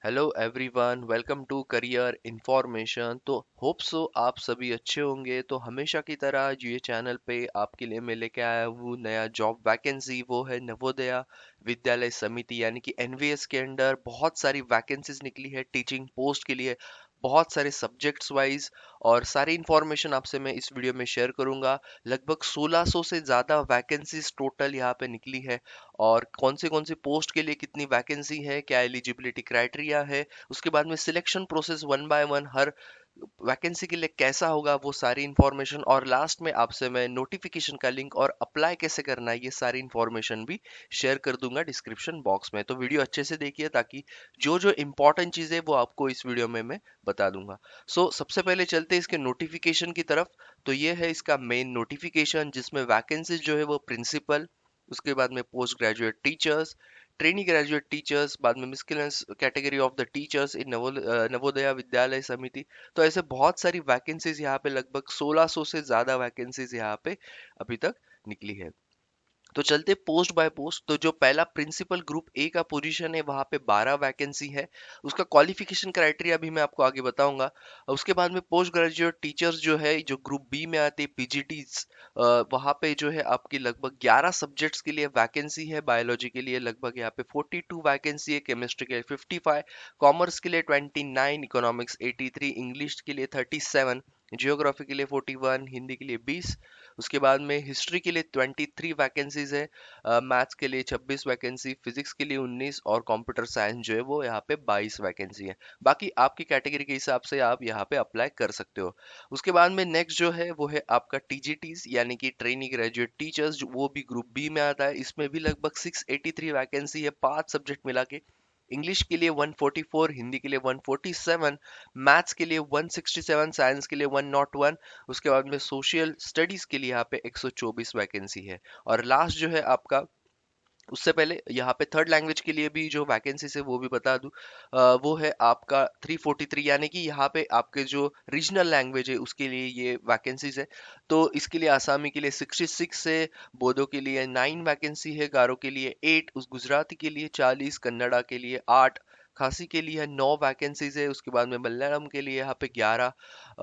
Hello everyone, welcome to career information. तो hope so आप सभी अच्छे होंगे। तो हमेशा की तरह जो ये चैनल पे आपके लिए मैं लेके आया हूँ नया जॉब वैकेंसी, वो है नवोदया विद्यालय समिति यानी कि एनवीएस के अंडर बहुत सारी वैकेंसीज निकली है टीचिंग पोस्ट के लिए, बहुत सारे सब्जेक्ट्स वाइज। और सारी इन्फॉर्मेशन आपसे मैं इस वीडियो में शेयर करूंगा। लगभग 1600 से ज़्यादा वैकेंसीज टोटल यहाँ पे निकली है। और कौन सी पोस्ट के लिए कितनी वैकेंसी है, क्या एलिजिबिलिटी क्राइटेरिया है, उसके बाद में selection process one by one her vacancy के लिए कैसा होगा, वो सारी इन्फॉर्मेशन। और लास्ट में आपसे मैं नोटिफिकेशन का लिंक और अप्लाई कैसे करना है ये सारी इन्फॉर्मेशन भी शेयर कर दूंगा डिस्क्रिप्शन बॉक्स में। तो वीडियो अच्छे से देखिए ताकि जो जो इंपॉर्टेंट चीज़ है वो आपको इस वीडियो में मैं बता दूंगा। सबसे पहले चलते हैं इसके नोटिफिकेशन की तरफ। तो ये है इसका मेन नोटिफिकेशन जिसमें वैकेंसीज जो है वो प्रिंसिपल, उसके बाद में post graduate teachers, trainee graduate teachers, बाद में miscellaneous category of the teachers in Navodaya Vidyalaya Samiti. तो ऐसे बहुत सारी वैकेंसीज यहाँ पे, लगभग 1600 से ज्यादा वैकेंसीज यहाँ पे अभी तक निकली है। तो चलते पोस्ट बाय पोस्ट। तो जो पहला प्रिंसिपल ग्रुप ए का पोजीशन है वहां पे 12 वैकेंसी है। उसका क्वालिफिकेशन क्राइटेरिया भी मैं आपको आगे बताऊंगा। उसके बाद में पोस्ट ग्रेजुएट टीचर्स जो है, जो ग्रुप बी में आते हैं पीजीटीज, वहां पे जो है आपकी लगभग 11 सब्जेक्ट्स के लिए वैकेंसी है। बायोलॉजी के लिए लगभग यहाँ पे 42 वैकेंसी है, केमिस्ट्री के लिए 55, कॉमर्स के लिए 29, इकोनॉमिक्स 83, इंग्लिश के लिए 37, जियोग्राफी के लिए 41, हिंदी के लिए 20। उसके बाद में हिस्ट्री के लिए 23 वैकेंसीज है, मैथ्स के लिए 26 वैकेंसी, फिजिक्स के लिए 19 और कंप्यूटर साइंस जो है वो यहाँ पे 22 वैकेंसी है। बाकी आपकी कैटेगरी के हिसाब से आप यहाँ पे अप्लाई कर सकते हो। उसके बाद में नेक्स्ट जो है वो है आपका टीजीटीज यानी कि ट्रेनी ग्रेजुएट टीचर्स, वो भी ग्रुप बी में आता है। इसमें भी लगभग 683 वैकेंसी है, 5 सब्जेक्ट मिला के। इंग्लिश के लिए 144, हिंदी के लिए 147, मैथ्स के लिए 167, साइंस के लिए 101। उसके बाद में सोशल स्टडीज के लिए यहाँ पे 124 वैकेंसी है। और लास्ट जो है आपका, उससे पहले यहाँ पे थर्ड लैंग्वेज के लिए भी जो वैकेंसी है वो भी बता दूं। वो है आपका 343, यानी कि यहाँ पे आपके जो रीजनल लैंग्वेज है उसके लिए ये वैकेंसीज है। तो इसके लिए आसामी के लिए 66 है, बोडो के लिए 9 वैकेंसी है, गारो के लिए 8, उस गुजराती के लिए 40, कन्नड़ा के लिए 8, खासी के लिए 9 वैकेंसीज है। उसके बाद में मलयालम के लिए यहाँ पे 11,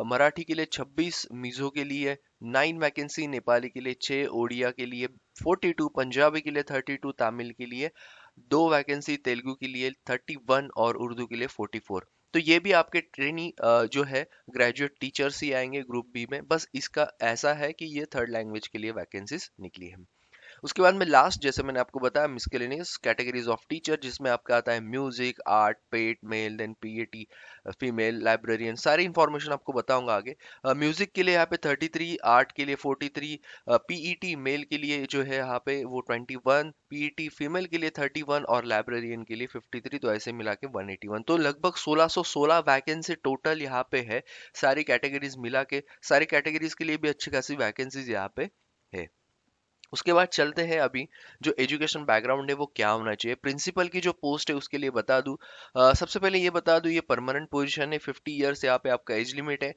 मराठी के लिए 26, मिजो के लिए 9 वैकेंसी, नेपाली के लिए 6, ओडिया के लिए 42, पंजाबी के लिए 32, तमिल के लिए 2 वैकेंसी, तेलुगु के लिए 31 और उर्दू के लिए 44। तो ये भी आपके ट्रेनी जो है ग्रेजुएट टीचर्स ही आएंगे ग्रुप बी में। बस इसका ऐसा है कि ये थर्ड लैंग्वेज के लिए वैकेंसीज निकली है। उसके बाद में लास्ट, जैसे मैंने आपको बताया, मिसकेलेनियस कैटेगरीज ऑफ टीचर, जिसमें आपका आता है music, art, PET male, then PET female, librarian, सारी इंफॉर्मेशन आपको बताऊंगा आगे। म्यूजिक के लिए यहाँ पे 33, आर्ट के लिए 43, पीईटी मेल के लिए जो है यहाँ पे वो 21, पीईटी फीमेल के लिए 31 और लाइब्रेरियन के लिए 53। तो ऐसे मिला के 181। तो लगभग 1616 वैकेंसी टोटल यहाँ पे है, सारी कैटेगरीज मिला के। सारी कैटेगरीज के लिए भी अच्छी खासी वैकेंसीज यहाँ पे है। उसके बाद चलते हैं अभी जो एजुकेशन बैकग्राउंड है वो क्या होना चाहिए। प्रिंसिपल की जो पोस्ट है उसके लिए बता दूं, सबसे पहले ये बता दूं, ये परमानेंट पोजीशन है, 50 ईयर्स यहाँ पे आपका एज लिमिट है।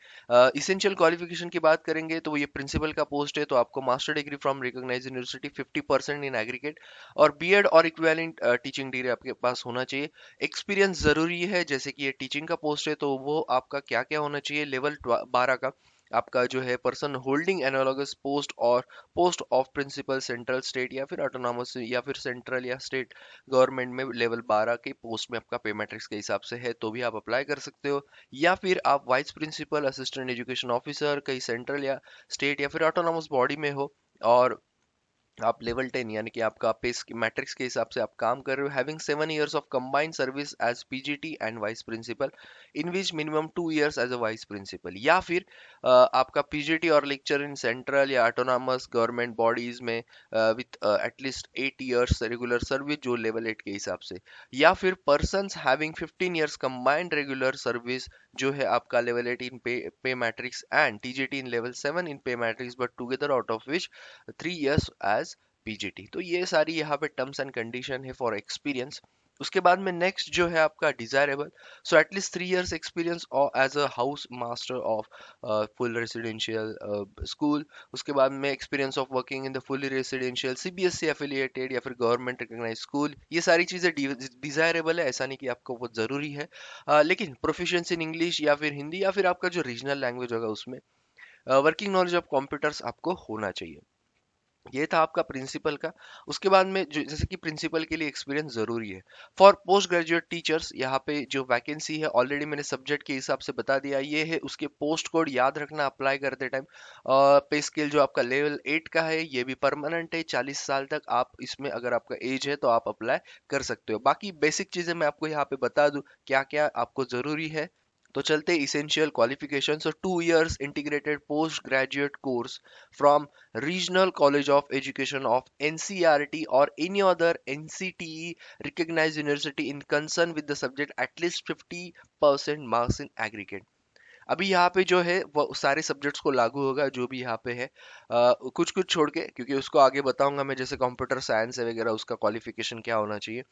इसेंशियल क्वालिफिकेशन की बात करेंगे तो ये प्रिंसिपल का पोस्ट है, तो आपको master degree from recognised university 50% in aggregate और बीएड और इक्विवेलेंट टीचिंग डिग्री आपके पास होना चाहिए। एक्सपीरियंस जरूरी है, जैसे कि ये टीचिंग का पोस्ट है तो वो आपका क्या क्या होना चाहिए। लेवल 12 का आपका जो है पर्सन होल्डिंग एनालॉगस पोस्ट और post of principal central state या फिर ऑटोनॉमस या फिर सेंट्रल या स्टेट गवर्नमेंट में लेवल 12 के पोस्ट में आपका पे मैट्रिक्स के हिसाब से है तो भी आप अप्लाई कर सकते हो। या फिर आप vice principal, assistant education officer कहीं सेंट्रल या स्टेट या फिर ऑटोनॉमस बॉडी में हो, और आप लेवल 10 यानी कि आपका पे मैट्रिक्स के हिसाब से आप काम कर रहे हो, having 7 years of combined service as PGT and vice principal, in which minimum 2 years as a vice principal. या फिर आपका पीजीटी और लेक्चर इन सेंट्रल या ऑटोनॉमस गवर्नमेंट बॉडीज में with at least 8 years regular service जो लेवल 8 के हिसाब से। या फिर person having 15 years combined regular service जो है आपका level 8 in pay matrix and TGT in level 7 in pay matrix but together out of which 3 years as PGT. तो ये सारी यहाँ पे टर्म्स एंड कंडीशन है फॉर एक्सपीरियंस। उसके बाद में नेक्स्ट जो है आपका desirable, so at least 3 years experience as a house master of full residential school. उसके बाद में experience of working in the fully residential CBSE affiliated या फिर गवर्नमेंट रिकॉग्नाइज्ड स्कूल। ये सारी चीजें डिजायरेबल है, ऐसा नहीं कि आपको वो जरूरी है। लेकिन प्रोफिशिएंसी इन इंग्लिश या फिर हिंदी या फिर आपका जो रीजनल लैंग्वेज होगा उसमें, वर्किंग नॉलेज ऑफ कंप्यूटर्स आपको होना चाहिए। ये था आपका प्रिंसिपल का। उसके बाद में जैसे कि प्रिंसिपल के लिए एक्सपीरियंस जरूरी है। फॉर पोस्ट ग्रेजुएट टीचर्स यहाँ पे जो वैकेंसी है ऑलरेडी मैंने सब्जेक्ट के हिसाब से बता दिया, ये है उसके पोस्ट कोड याद रखना अप्लाई करते टाइम। पे स्केल जो आपका लेवल 8 का है ये भी परमानेंट है, 40 साल तक आप इसमें अगर आपका एज है तो आप अप्लाई कर सकते हो। बाकी बेसिक चीजें मैं आपको यहाँ पे बता दूं क्या क्या आपको जरूरी है। तो चलते essential qualification, so 2 years integrated post graduate course from Regional College of Education of NCERT or any other NCTE recognized university in concern with the subject at least 50% marks in aggregate। अभी यहाँ पे जो है वो सारे subjects को लागू होगा जो भी यहाँ पे है, कुछ कुछ छोड़ के, क्योंकि उसको आगे बताऊंगा मैं, जैसे कंप्यूटर साइंस है वगैरह उसका क्वालिफिकेशन क्या होना चाहिए।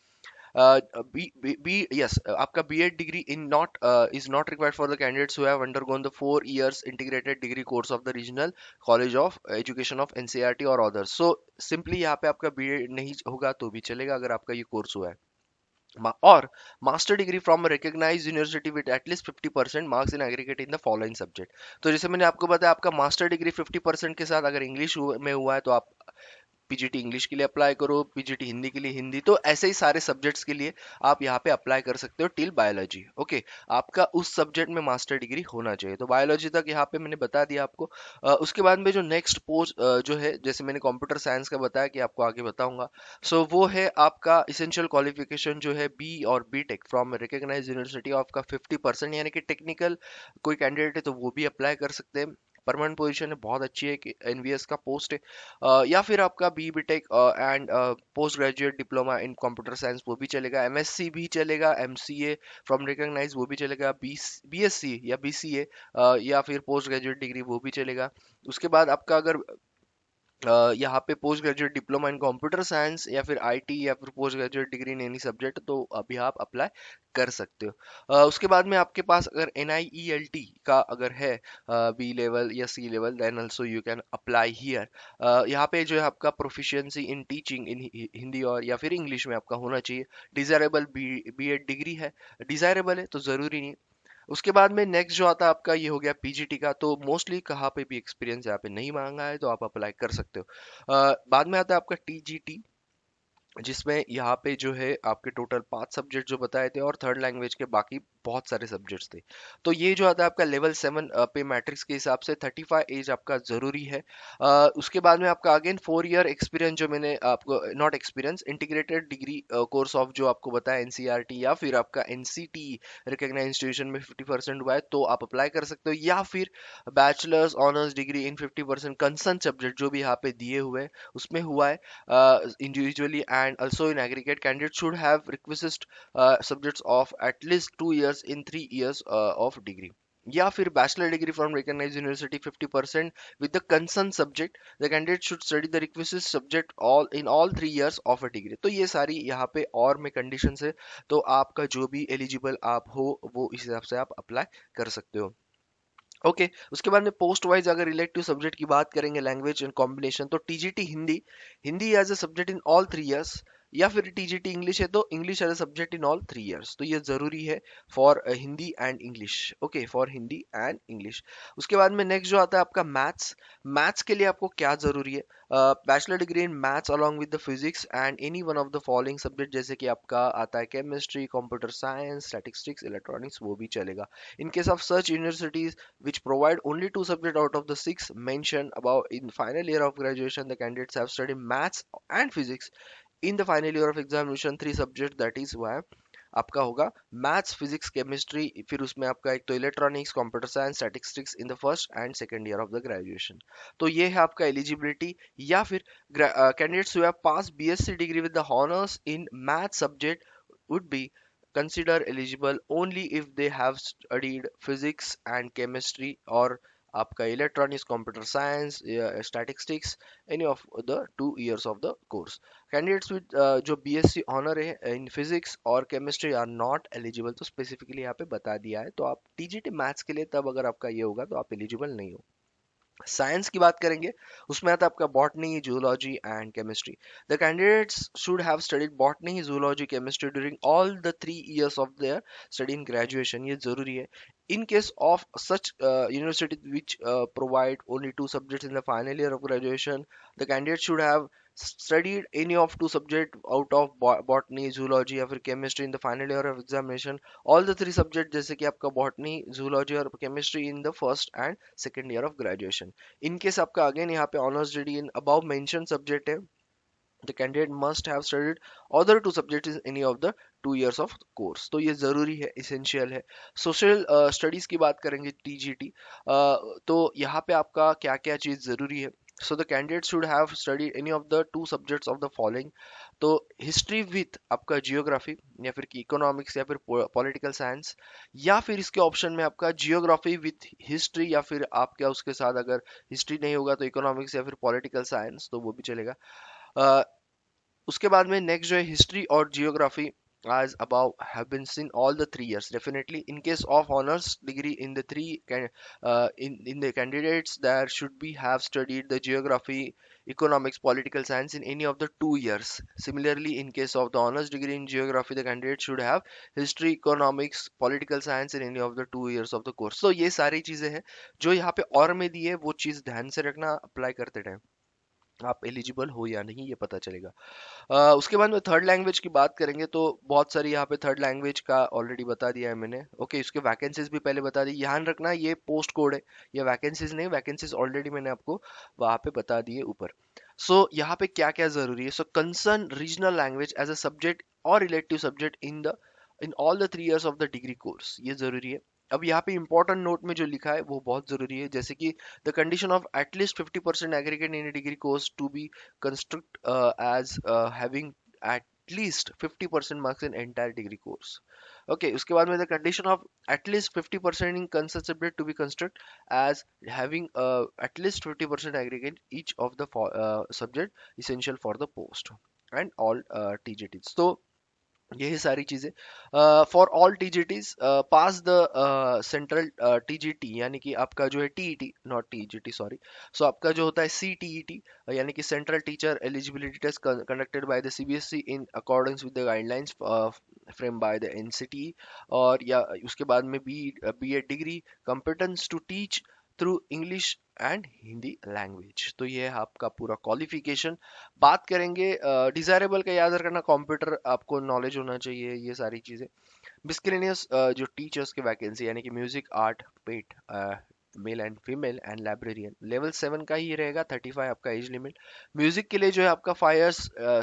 Yes, आपका B.Ed degree in not is not required for the candidates who have undergone the 4 years integrated degree course of the Regional College of Education of NCERT or others. So simply यहाँ पे आपका B.Ed नहीं होगा तो भी चलेगा अगर आपका ये कोर्स हुआ है। और master degree from recognised university with at least 50% marks in aggregate in the following subject. तो जैसे मैंने आपको बताया आपका मास्टर डिग्री 50% के साथ अगर इंग्लिश में हुआ है तो आप पीजीटी इंग्लिश के लिए अप्लाई करो, पीजीटी हिंदी के लिए हिंदी, तो ऐसे ही सारे सब्जेक्ट्स के लिए आप यहाँ पे अप्लाई कर सकते हो टिल बायोलॉजी। ओके, आपका उस सब्जेक्ट में मास्टर डिग्री होना चाहिए, तो बायोलॉजी तक यहाँ पे मैंने बता दिया आपको। उसके बाद में जो नेक्स्ट पोस्ट जो है, जैसे मैंने कंप्यूटर साइंस का बताया कि आपको आगे बताऊंगा, सो वो है आपका इसेंशियल क्वालिफिकेशन जो है बी और B Tech from recognised university of का 50%, यानी कि टेक्निकल कोई कैंडिडेट है तो वो भी अप्लाई कर सकते हैं। परमानेंट पोजीशन है, बहुत अच्छी है कि एनवीएस का पोस्ट है। या फिर आपका B B Tech and post graduate diploma in computer science वो भी चलेगा, एमएससी भी चलेगा, एमसीए फ्रॉम रिकॉग्नाइज वो भी चलेगा, बीएससी या बीसीए या फिर पोस्ट ग्रेजुएट डिग्री वो भी चलेगा। उसके बाद आपका अगर यहाँ पे post graduate diploma in computer science या फिर आईटी या फिर post graduate degree in any subject, तो अभी आप अप्लाई कर सकते हो। उसके बाद में आपके पास अगर NIELT का अगर है बी लेवल या C level, then also you can apply here. यहाँ पे जो है आपका proficiency in teaching in Hindi और या फिर इंग्लिश में आपका होना चाहिए। डिजायरेबल बी एड डिग्री है, डिजायरेबल है तो जरूरी नहीं। उसके बाद में नेक्स्ट जो आता है आपका ये हो गया पीजीटी का, तो मोस्टली कहाँ पे भी एक्सपीरियंस यहाँ पे नहीं मांगा है तो आप अप्लाई कर सकते हो। बाद में आता है आपका टीजीटी, जिसमें यहाँ पे जो है आपके टोटल 5 सब्जेक्ट जो बताए थे और थर्ड लैंग्वेज के बाकी बहुत सारे सब्जेक्ट्स थे। तो ये जो आता है आपका लेवल 7 पे मैट्रिक्स के हिसाब से 35 एज आपका जरूरी है। उसके बाद में आपका अगेन 4 ईयर एक्सपीरियंस जो मैंने आपको, not experience, integrated degree course of जो आपको बताया एनसीईआरटी या फिर आपका एनसीटी रिकॉग्नाइज्ड इंस्टीट्यूशन में 50% हुआ है तो आप अप्लाई कर सकते हो, या फिर bachelors honours degree in 50% concern subject जो भी यहाँ पे दिए हुए हैं उसमें हुआ है individually and also in aggregate, candidates should have requisite subjects of at least 2 years in 3 years of degree, या फिर bachelor degree from recognised university 50% with the concern subject, the candidate should study the requisite subject all 3 years of a degree. तो ये सारी यहाँ पे और में conditions है, तो आपका जो भी एलिजिबल आप हो वो इस हिसाब से आप अप्लाई कर सकते हो। ओके उसके बाद में पोस्ट वाइज अगर इलेक्टिव सब्जेक्ट की बात करेंगे लैंग्वेज एंड कॉम्बिनेशन, तो TGT Hindi, Hindi as a subject in all 3 years, या फिर टीजीटी इंग्लिश है तो English as a subject in all 3 years, तो ये जरूरी है for Hindi and English. Okay, for Hindi and English. उसके बाद में नेक्स्ट जो आता है आपका मैथ्स, मैथ्स के लिए आपको क्या जरूरी है, bachelor degree in maths along with the physics and any one of the following subject, जैसे कि आपका आता है chemistry, computer science, statistics, electronics वो भी चलेगा। In case of search universities which provide only 2 subjects out of the 6 mentioned above in final year of graduation, the candidates have studied maths and physics in the final year of examination, 3 subjects, that is why आपका होगा maths, physics, chemistry, फिर उसमें आपका एक तो electronics, computer science, statistics in the first and second year of the graduation. तो ये है आपका एलिजिबिलिटी। या फिर candidates who have pass BSc degree with the honours in math subject would be considered eligible only if they have studied physics and chemistry or आपका electronics, computer science, statistics, any of the 2 years of the course. Candidates with जो BSc honour है in physics और chemistry are not eligible, तो specifically यहाँ पे बता दिया है, तो आप टीजीटी मैथ्स के लिए तब अगर आपका ये होगा तो आप एलिजिबल नहीं हो। साइंस की बात करेंगे, उसमें आता है आपका botany, zoology and chemistry. The candidates should have studied botany, zoology, chemistry during all the 3 years of their study in graduation, ये जरूरी है। In case of such university which provide only two subjects in the final year of graduation, the candidate should have studied any of two subjects out of botany, zoology या फिर chemistry in the final year of examination, all the three subjects जैसे कि आपका botany, zoology और chemistry in the first and second year of graduation. In case आपका again यहाँ पे honors degree in above mentioned subject है, the candidate must have studied other two subjects in any of the 2 years of course, तो ये जरूरी है, essential है। Social studies की बात करेंगे टीजीटी, तो यहाँ पे आपका क्या क्या चीज जरूरी है। So the candidate should have study any of the two subjects of the following, तो हिस्ट्री विथ आपका जियोग्राफी या फिर इकोनॉमिक्स या फिर पॉलिटिकल साइंस, या फिर इसके ऑप्शन में आपका जियोग्राफी विथ हिस्ट्री, या फिर आप क्या उसके साथ अगर हिस्ट्री नहीं होगा तो इकोनॉमिक्स या फिर पॉलिटिकल साइंस, तो वो भी चलेगा। अ, उसके बाद में नेक्स्ट जो है हिस्ट्री और geography as above have been seen all the 3 years, definitely in case of honors degree in the in the candidates there should be have studied the geography, economics, political science in any of the 2 years. Similarly, in case of the honors degree in geography, the candidate should have history, economics, political science in any of the 2 years of the course. So ये सारी चीजें हैं जो यहाँ पे और में दी है, वो चीज ध्यान से रखना अप्लाई करते टाइम, आप एलिजिबल हो या नहीं ये पता चलेगा। उसके बाद में थर्ड लैंग्वेज की बात करेंगे, तो बहुत सारी यहाँ पे थर्ड लैंग्वेज का ऑलरेडी बता दिया है मैंने। ओके, उसके वैकेंसीज भी पहले बता दी, ध्यान रखना ये पोस्ट कोड है, ये वैकेंसीज नहीं, वैकेंसीज ऑलरेडी मैंने आपको वहाँ पे बता दिए ऊपर। यहाँ पे क्या क्या जरूरी है, concern regional language as a subject or relative subject in all the 3 years of the degree course, ये जरूरी है। अब यहाँ पे इंपॉर्टेंट नोट में जो लिखा है वो बहुत जरूरी है, जैसे कि the condition of at least 50% aggregate in degree course to be construct as having at least 50% marks in entire degree course. Okay, उसके बाद में the condition of at least 50% in consent subject to be construct as having at least 50% aggregate each of the subject essential for the post and all TGTs. So यही सारी चीजें for all TGTs pass the central TGT, यानी कि आपका जो है TET, not TGT sorry, so आपका जो होता है सीटीईटी, यानी कि central teacher eligibility test conducted by the CBSE in accordance with the guidelines frame by the NCT, और या उसके बाद में B Ed degree competence to teach through English and Hindi language, तो ये है आपका पूरा क्वालिफिकेशन। बात करेंगे डिजायरेबल का, याद रखना कंप्यूटर आपको नॉलेज होना चाहिए, ये सारी चीजें। मिसकेलेनियस जो टीचर्स की वैकेंसी, यानी कि music, art, PET, male and female and librarian, level 7 का ही रहेगा, 35 आपका एज लिमिट। म्यूजिक के लिए जो है आपका 5 years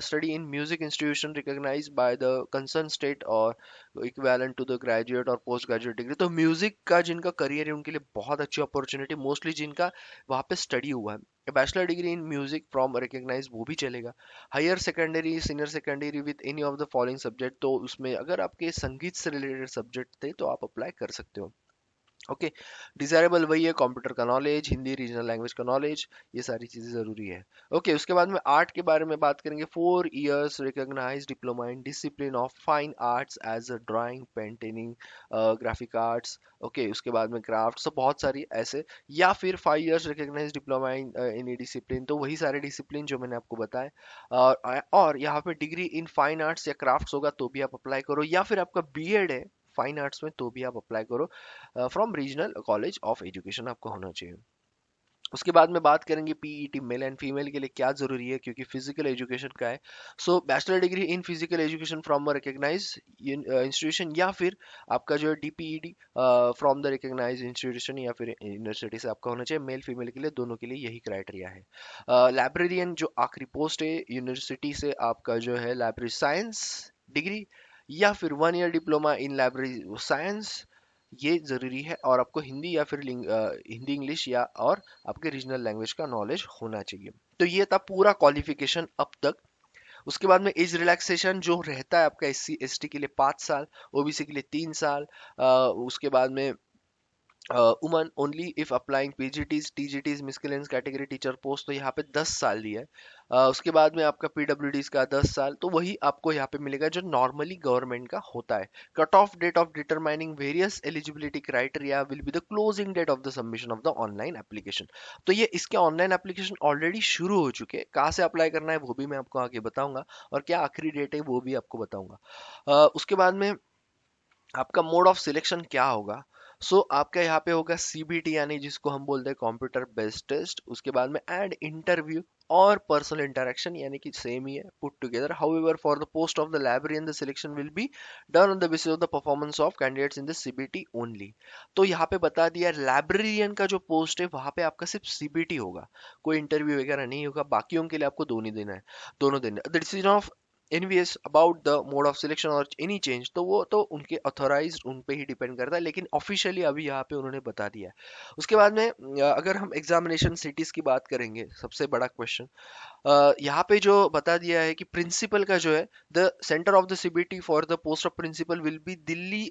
study in music institution recognise by the concern state और इक्विवेलेंट टू द ग्रेजुएट और पोस्ट ग्रेजुएट डिग्री, तो म्यूजिक का जिनका करियर है उनके लिए बहुत अच्छी अपॉर्चुनिटी, मोस्टली जिनका वहाँ पे स्टडी हुआ है, bachelor degree in music from recognise, वो भी चलेगा। Higher secondary, senior secondary with any of the following subject, तो उसमें अगर आपके संगीत से रिलेटेड सब्जेक्ट थे तो आप अप्लाई कर सकते हो। ओके, डिजायरेबल वही है, कंप्यूटर का नॉलेज, हिंदी रीजनल लैंग्वेज का नॉलेज, ये सारी चीजें जरूरी है। ओके, उसके बाद में आर्ट के बारे में बात करेंगे, 4 years recognised diploma in discipline of fine arts as a drawing, painting, graphic arts. Okay, उसके बाद में क्राफ्ट, सब बहुत सारी ऐसे, या फिर 5 years recognised diploma in in discipline, तो वही सारे डिसिप्लिन जो मैंने आपको बताए। और यहाँ पे डिग्री इन फाइन आर्ट्स या क्राफ्ट्स होगा तो भी आप अप्लाई करो, या फिर आपका बीएड है फाइन आर्ट्स में तो भी आप अप्लाई करो, from regional college of education आपको होना चाहिए। उसके बाद में बात करेंगे पीईटी मेल एंड फीमेल के लिए क्या जरूरी है, क्योंकि फिजिकल एजुकेशन का है। Bachelor degree in physical education from a recognise institution, या फिर आपका जो है DPEd from the recognise institution या फिर यूनिवर्सिटी से आपका होना चाहिए। मेल फीमेल के लिए दोनों के लिए यही क्राइटेरिया है। लाइब्रेरियन जो आखिरी पोस्ट है, यूनिवर्सिटी से आपका जो है लाइब्रेरी साइंस डिग्री या फिर 1 year diploma in library science, ये जरूरी है। और आपको हिंदी या फिर हिंदी इंग्लिश या और आपके रीजनल लैंग्वेज का नॉलेज होना चाहिए। तो ये था पूरा क्वालिफिकेशन अब तक। उसके बाद में एज रिलैक्सेशन जो रहता है आपका एससी एसटी के लिए 5 साल, ओबीसी के लिए 3 साल। उसके बाद में women only if applying PGTs TGTs miscellaneous category teacher post, तो यहाँ पे 10 साल दिया है। उसके बाद में आपका पीडब्ल्यूडीज का 10 साल, तो वही आपको यहाँ पे मिलेगा जो नॉर्मली गवर्नमेंट का होता है। Cut off date of determining various eligibility criteria will be the closing date of the submission of the online application. तो ये इसके ऑनलाइन एप्लीकेशन ऑलरेडी शुरू हो चुके हैं, कहाँ से अप्लाई करना है वो भी मैं आपको आगे बताऊंगा, और क्या आखिरी डेट है वो भी आपको बताऊंगा। उसके बाद में आपका मोड ऑफ सिलेक्शन क्या होगा। आपका यहाँ पे होगा सीबीटी, यानी जिसको हम बोलते हैं कंप्यूटर बेस्ड टेस्ट। उसके बाद में एंड इंटरव्यू और पर्सनल इंटरेक्शन, यानी कि सेम ही है put together. However for the post of the librarian the selection will be done on the basis of the performance of candidates in the CBT only. तो यहाँ पे बता दिया librarian का जो पोस्ट है वहां पे आपका सिर्फ सीबीटी होगा, कोई इंटरव्यू वगैरह नहीं होगा। बाकियों के लिए आपको दोनों देना है, दोनों देना है। The decision of NVS about the mode of selection और एनी चेंज, तो वो तो उनके ऑथोराइज उन पे ही डिपेंड करता है, लेकिन ऑफिशियली अभी यहाँ पे उन्होंने बता दिया है। उसके बाद में अगर हम एग्जामिनेशन सिटीज की बात करेंगे, सबसे बड़ा क्वेश्चन यहाँ पे जो बता दिया है कि प्रिंसिपल का जो है, the centre of the CBT for the post of principal will be Delhi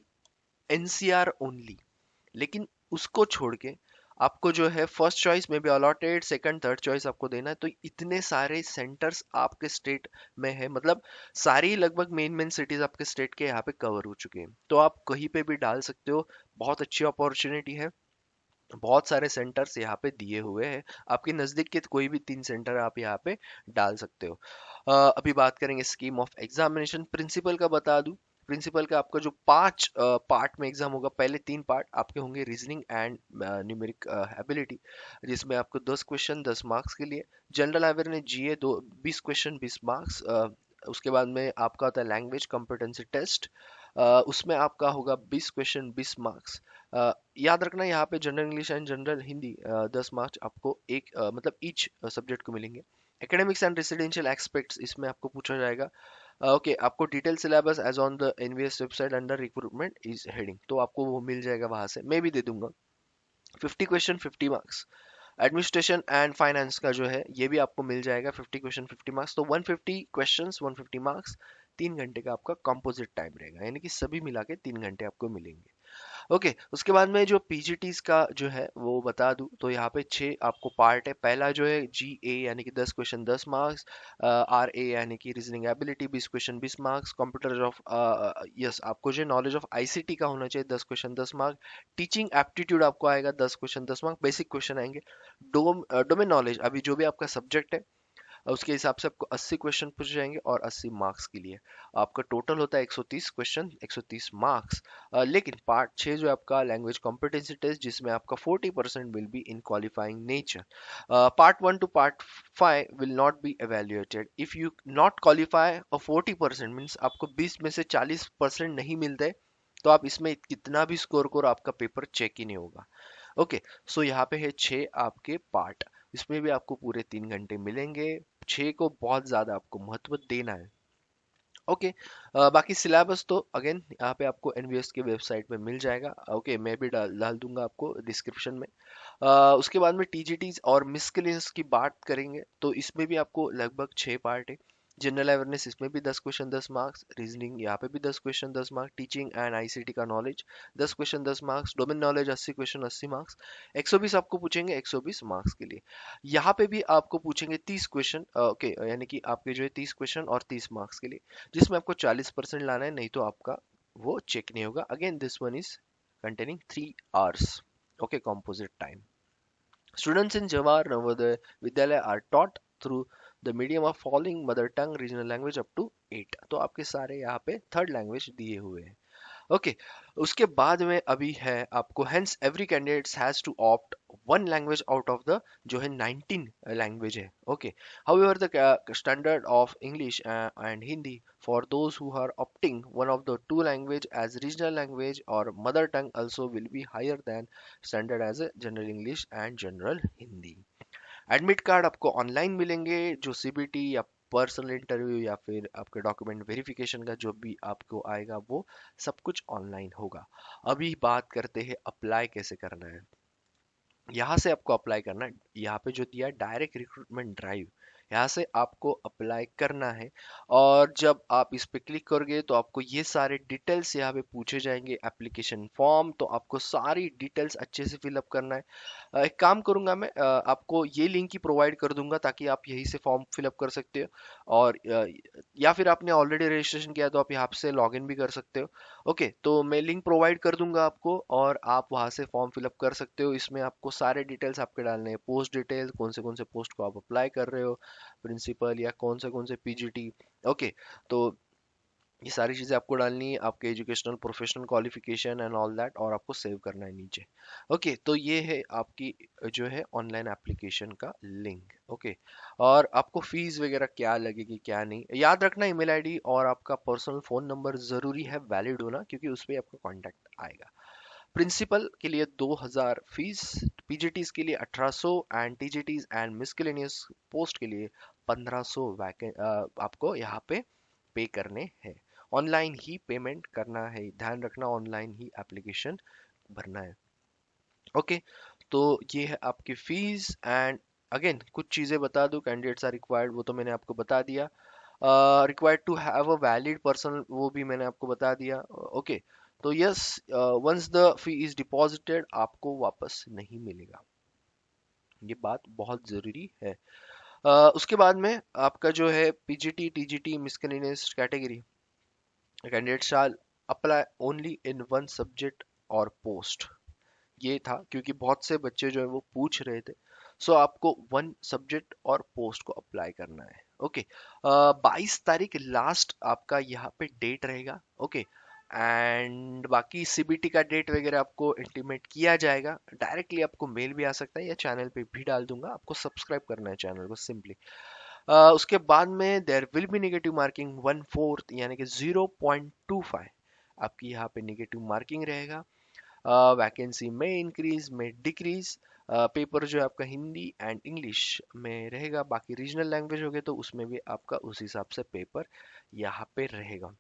NCR only. लेकिन उसको छोड़ के आपको जो है फर्स्ट चॉइस में भी अलॉटेड, सेकंड थर्ड चॉइस आपको देना है। तो इतने सारे सेंटर्स आपके स्टेट में है, मतलब सारी लगभग मेन मेन सिटीज आपके स्टेट के यहाँ पे कवर हो चुके हैं, तो आप कहीं पे भी डाल सकते हो। बहुत अच्छी अपॉर्चुनिटी है, बहुत सारे सेंटर्स यहाँ पे दिए हुए हैं। आपके नज़दीक के कोई भी 3 सेंटर आप यहाँ पे डाल सकते हो। अभी बात करेंगे स्कीम ऑफ एग्जामिनेशन। प्रिंसिपल का बता दूं, प्रिंसिपल का आपका जो 5 पार्ट में एग्जाम होगा, पहले 3 पार्ट आपके होंगे रीजनिंग एंड न्यूमेरिक एबिलिटी, जिसमें आपको 10 क्वेश्चन 10 मार्क्स के लिए। जनरल अवेयरनेस जीए दो 20 क्वेश्चन 20 मार्क्स। उसके बाद में आपका होता है लैंग्वेज कॉम्पिटेंसी टेस्ट, उसमें आपका होगा 20 क्वेश्चन 20 मार्क्स। याद रखना यहाँ पे general English and general Hindi 10 marks आपको एक मतलब ईच सब्जेक्ट को मिलेंगे। एकेडमिक्स एंड रेसिडेंशियल एस्पेक्ट्स इसमें आपको पूछा जाएगा। ओके, आपको detail syllabus as on the NVS website under recruitment is heading, तो आपको वो मिल जाएगा वहां से, मैं भी दे दूंगा। 50 question 50 marks. Administration and finance का जो है ये भी आपको मिल जाएगा, 50 क्वेश्चन 50 मार्क्स, तो 150 क्वेश्चन 150 मार्क्स। 3 घंटे का आपका कंपोजिट टाइम रहेगा, यानी कि सभी मिला के 3 घंटे आपको मिलेंगे। ओके, उसके बाद में जो पीजीटीज का जो है वो बता दूं, तो यहाँ पे 6 आपको पार्ट है। पहला जो है जी ए, यानी कि 10 क्वेश्चन 10 मार्क्स। आर ए यानी कि reasoning ability 20 question 20 marks. Computer of yes, आपको जो नॉलेज ऑफ आईसीटी का होना चाहिए 10 क्वेश्चन 10 मार्क्स। टीचिंग एप्टीट्यूड आपको आएगा 10 क्वेश्चन 10 मार्क्स, बेसिक क्वेश्चन आएंगे। डोमेन नॉलेज, अभी जो भी आपका सब्जेक्ट है उसके हिसाब से आपको 80 क्वेश्चन पूछे जाएंगे और 80 मार्क्स के लिए आपका टोटल होता है 130 क्वेश्चन 130 मार्क्स। लेकिन पार्ट 6 जो है आपका लैंग्वेज कॉम्पिटेंसी टेस्ट, जिसमें आपका 40% will be in qualifying nature. Part 1 to part 5 will not be evaluated if you not qualify. और 40% मीन्स आपको 20 में से 40% नहीं मिलते, तो आप इसमें कितना भी स्कोर करो आपका पेपर चेक ही नहीं होगा। ओके, सो यहाँ पे है 6 आपके पार्ट, इसमें भी आपको पूरे 3 घंटे मिलेंगे। 6 को बहुत ज्यादा आपको महत्व देना है। ओके, बाकी सिलेबस तो अगेन यहाँ पे आपको एनवीएस के वेबसाइट में मिल जाएगा। ओके, मैं भी डाल डाल दूंगा आपको डिस्क्रिप्शन में। उसके बाद में टीजीटीज और मिसकेलेनियस की बात करेंगे, तो इसमें भी आपको लगभग 6 पार्ट है। जनरल अवेयरनेस इसमें भी 10 क्वेश्चन 10 मार्क्स, रीजनिंग यहाँ पे भी 10 question 10 marks, teaching and ICT का knowledge 10 question 10 marks, domain knowledge 80 question 80 marks. 120 आपको पूछेंगे 120 मार्क्स के लिए। यहाँ पे भी आपको पूछेंगे 30 क्वेश्चन, ओके, यानी कि आपके जो है 30 क्वेश्चन और 30 मार्क्स के लिए, जिसमें आपको 40% लाना है, नहीं तो आपका वो चेक नहीं होगा। Again this one is containing 3 hours. Okay, composite time. Students in Jawahar Navodaya Vidyalaya are taught through the medium of following mother tongue regional language up to 8। तो आपके सारे यहाँ पे थर्ड लैंग्वेज दिए हुए हैं। ओके, उसके बाद में अभी है आपको hence every candidate has to opt one language out of the जो है 19 लैंग्वेज है। Okay, however the standard of English and Hindi for those who are opting one of the two language as regional language or mother tongue also will be higher than standard as general English and general Hindi. Admit card आपको online मिलेंगे, जो CBT या personal interview या फिर आपके document verification का जो भी आपको आएगा वो सब कुछ ऑनलाइन होगा। अभी बात करते हैं अप्लाई कैसे करना है। यहाँ से आपको अप्लाई करना है, यहाँ पे जो दिया है डायरेक्ट रिक्रूटमेंट ड्राइव, यहाँ से आपको अप्लाई करना है। और जब आप इस पे क्लिक करोगे तो आपको ये सारे डिटेल्स यहाँ पे पूछे जाएंगे, एप्लीकेशन फॉर्म, तो आपको सारी डिटेल्स अच्छे से फिलअप करना है। एक काम करूंगा मैं, आपको ये लिंक ही प्रोवाइड कर दूंगा ताकि आप यहीं से फॉर्म फिलअप कर सकते हो। और या फिर आपने ऑलरेडी रजिस्ट्रेशन किया तो आप यहाँ से लॉगिन भी कर सकते हो। ओके, तो मैं लिंक प्रोवाइड कर दूंगा आपको और आप वहाँ से फॉर्म फिलअप कर सकते हो। इसमें आपको सारे डिटेल्स आपके डालने हैं, पोस्ट डिटेल, कौन से पोस्ट को आप अप्लाई कर रहे हो, प्रिंसिपल या कौन से पीजीटी। ओके, तो ये सारी चीज़ें आपको डालनी है, आपके educational professional qualification and all that, और आपको सेव करना है नीचे। ओके, तो ये है आपकी जो है ऑनलाइन एप्लीकेशन का लिंक। ओके, और आपको फीस वगैरह क्या लगेगी क्या नहीं, याद रखना ईमेल आईडी और आपका पर्सनल फ़ोन नंबर ज़रूरी है वैलिड होना, क्योंकि उस पर आपका कॉन्टैक्ट आएगा। प्रिंसिपल के लिए 2000 फीस, पीजीटीज के लिए 1800 एंड टीजीटीज एंड मिसकेलेनियस पोस्ट के लिए 1500 आपको यहाँ पे करने हैं। ऑनलाइन ही पेमेंट करना है, ध्यान रखना, ऑनलाइन ही एप्लीकेशन भरना है। ओके, तो ये है आपकी फीस। एंड अगेन कुछ चीज़ें बता दूं, कैंडिडेट्स आर रिक्वायर्ड, वो तो मैंने आपको बता दिया। Required to have a valid person, वो भी मैंने आपको बता दिया। ओके, तो yes, once the fee is deposited आपको वापस नहीं मिलेगा, ये बात बहुत ज़रूरी है। उसके बाद में आपका जो है पीजीटी टीजीटी मिसcellaneous category, candidate shall apply only in one subject or post, ये था क्योंकि बहुत से बच्चे जो है वो पूछ रहे थे। सो आपको वन सब्जेक्ट और पोस्ट को अप्लाई करना है। ओके, 22 तारीख लास्ट आपका यहाँ पे डेट रहेगा। ओके, एंड बाकी सीबीटी का डेट वगैरह आपको इंटीमेट किया जाएगा, डायरेक्टली आपको मेल भी आ सकता है या चैनल पे भी डाल दूंगा, आपको सब्सक्राइब करना है चैनल को सिंपली। उसके बाद में there will be negative marking 1/4 यानी कि 0.25 आपकी यहाँ पे नेगेटिव मार्किंग रहेगा। वैकेंसी में इंक्रीज में डिक्रीज, पेपर जो है आपका हिंदी एंड इंग्लिश में रहेगा, बाकी रीजनल लैंग्वेज हो गए तो उसमें भी आपका उस हिसाब से पेपर यहाँ पे रहेगा।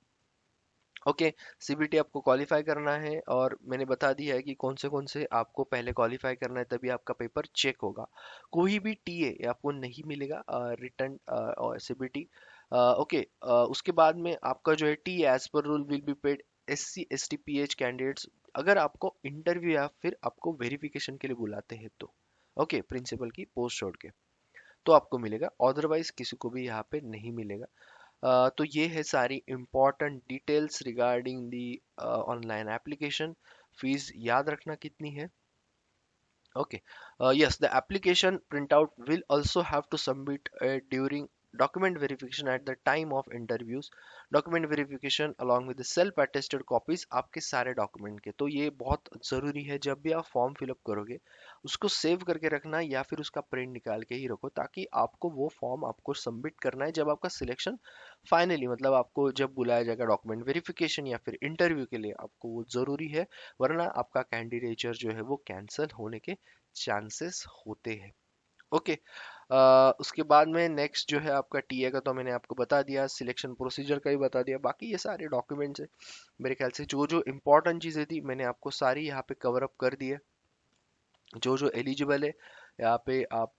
ओके, सीबीटी आपको क्वालिफाई करना है और मैंने बता दिया है कि कौन से आपको पहले क्वालिफाई करना है, तभी आपका पेपर चेक होगा। कोई भी टीए आपको नहीं मिलेगा रिटर्न और सीबीटी। ओके, उसके बाद में आपका जो है TA as per rule will be paid SC ST PH candidates, अगर आपको इंटरव्यू या फिर आपको वेरिफिकेशन के लिए बुलाते हैं तो। ओके, प्रिंसिपल की पोस्ट छोड़ के तो आपको मिलेगा, अदरवाइज किसी को भी यहाँ पे नहीं मिलेगा। तो ये है सारी important details regarding the online application. Fees याद रखना कितनी है। Okay. Yes, the application printout will also have to submit during document verification at the time of interviews. Document verification along with the self attested copies आपके सारे document के, तो ये बहुत ज़रूरी है। जब भी आप फॉर्म फिलअप करोगे उसको सेव करके रखना या फिर उसका प्रिंट निकाल के ही रखो, ताकि आपको वो फॉर्म आपको सबमिट करना है जब आपका सिलेक्शन फाइनली, मतलब आपको जब बुलाया जाएगा डॉक्यूमेंट वेरिफिकेशन या फिर इंटरव्यू के लिए, आपको वो ज़रूरी है, वरना आपका कैंडिडेचर जो है वो कैंसिल होने के चांसेस होते हैं। ओके, उसके बाद में नेक्स्ट जो है आपका टीए का तो मैंने आपको बता दिया, सिलेक्शन प्रोसीजर का भी बता दिया, बाकी ये सारे डॉक्यूमेंट्स है। मेरे ख्याल से जो जो इम्पोर्टेंट चीज़ें थी मैंने आपको सारी यहाँ पे कवर अप कर दी है। जो जो एलिजिबल है यहाँ पे आप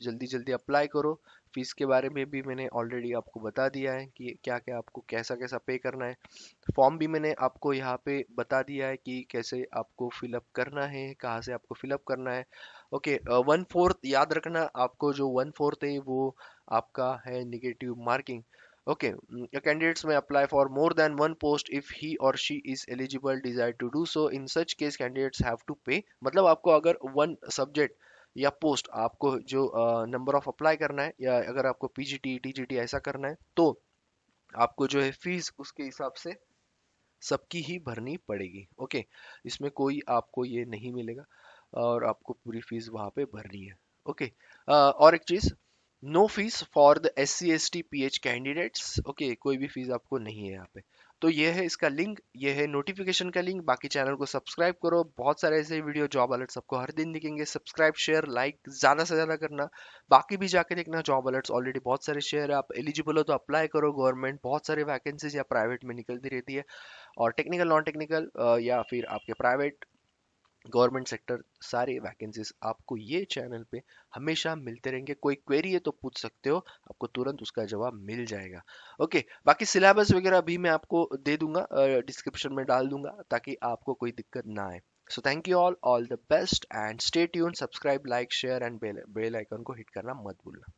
जल्दी जल्दी अप्लाई करो। फीस के बारे में भी मैंने ऑलरेडी आपको बता दिया है कि क्या क्या आपको कैसा कैसा पे करना है। फॉर्म भी मैंने आपको यहाँ पे बता दिया है कि कैसे आपको फिलअप करना है, कहाँ से आपको फिलअप करना है। ओके, 1/4 याद रखना, आपको जो 1/4 है वो आपका है negative marking. Okay, candidates may apply for more than one post if he or she is eligible desire to do so. In such case, candidates have to pay. मतलब आपको अगर वन सब्जेक्ट या पोस्ट आपको जो number of apply करना है, या अगर आपको पीजीटी टीजीटी ऐसा करना है तो आपको जो है फीस उसके हिसाब से सबकी ही भरनी पड़ेगी। ओके, इसमें कोई आपको ये नहीं मिलेगा और आपको पूरी फीस वहाँ पे भरनी है। ओके, और एक चीज़, no fees for the S C S T P H candidates. Okay, कोई भी फीस आपको नहीं है यहाँ पे। तो ये है इसका लिंक, ये है नोटिफिकेशन का लिंक। बाकी चैनल को सब्सक्राइब करो, बहुत सारे ऐसे वीडियो जॉब अलर्ट्स आपको हर दिन दिखेंगे। सब्सक्राइब शेयर लाइक ज़्यादा से ज़्यादा करना, बाकी भी जाके देखना, जॉब अलर्ट्स ऑलरेडी बहुत सारे शेयर है। आप एलिजिबल हो तो अप्लाई करो, गवर्नमेंट बहुत सारे वैकेंसीज या प्राइवेट में निकलती रहती है। और टेक्निकल नॉन टेक्निकल या फिर आपके प्राइवेट गवर्नमेंट सेक्टर सारे वैकेंसीज आपको ये चैनल पे हमेशा मिलते रहेंगे। कोई क्वेरी है तो पूछ सकते हो, आपको तुरंत उसका जवाब मिल जाएगा। ओके, बाकी सिलेबस वगैरह भी मैं आपको दे दूंगा, डिस्क्रिप्शन में डाल दूंगा, ताकि आपको कोई दिक्कत ना आए। So thank you all the best and stay tune, subscribe, like, share and bell icon को हिट करना मत भूलना।